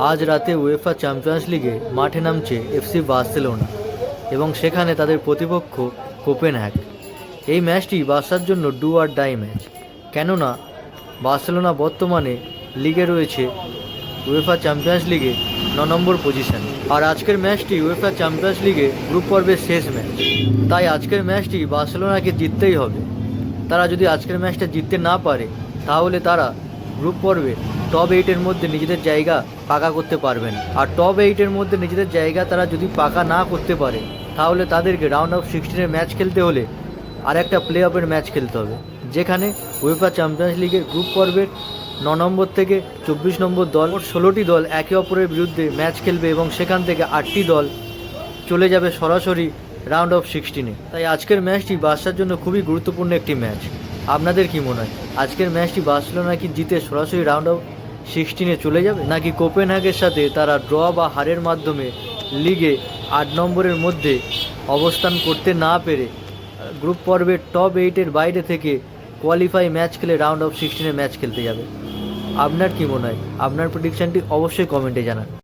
আজ রাতে UEFA champions লিগে মাঠে নামছে এফসি বার্সেলোনা এবং সেখানে তাদের প্রতিপক্ষ কোপেনহেগ। এই ম্যাচটি বার্সার জন্য ডু আর ডাই ম্যাচ, কেননা বার্সেলোনা বর্তমানে লিগে রয়েছে উয়েফা চ্যাম্পিয়ন্স লিগে 9 নম্বর পজিশন। আর আজকের ম্যাচটি উয়েফা চ্যাম্পিয়ন্স লিগে গ্রুপ পর্বের শেষ ম্যাচ, তাই আজকের ম্যাচটি বার্সেলোনাকে জিততেই হবে। তারা যদি আজকের ম্যাচটা জিততে না পারে তাহলে তারা গ্রুপ পর্বে টপ 8-এর মধ্যে নিজেদের জায়গা পাকা করতে পারবেন। আর টপ 8-এর মধ্যে নিজেদের জায়গা তারা যদি পাকা না করতে পারে তাহলে তাদেরকে রাউন্ড অফ 16-এর ম্যাচ খেলতে হলে আর একটা প্লে অফের ম্যাচ খেলতে হবে, যেখানে উয়েফা চ্যাম্পিয়ন্স লিগের গ্রুপ পর্বের 9 নম্বর থেকে 24 নম্বর দল, 16টি দল একে অপরের বিরুদ্ধে ম্যাচ খেলবে এবং সেখান থেকে 8টি দল চলে যাবে সরাসরি রাউন্ড অফ 16-এ। তাই আজকের ম্যাচটি বার্সার জন্য খুবই গুরুত্বপূর্ণ একটি ম্যাচ। আপনাদের কি মনে হয়, আজকের ম্যাচটি বার্সেলোনা কি জিতে সরাসরি রাউন্ড অফ 16-এ চলে যাবে, নাকি কোপেনহেগের সাথে তারা ড্র বা হারের মাধ্যমে লিগে 8 নম্বরের মধ্যে অবস্থান করতে না পেরে গ্রুপ পর্বের টপ 8-এর বাইরে থেকে কোয়ালিফাই ম্যাচ খেলে রাউন্ড অফ 16-এ ম্যাচ খেলতে যাবে? আপনার কি মনে হয়? আপনার প্রেডিকশনটি অবশ্যই কমেন্টে জানান।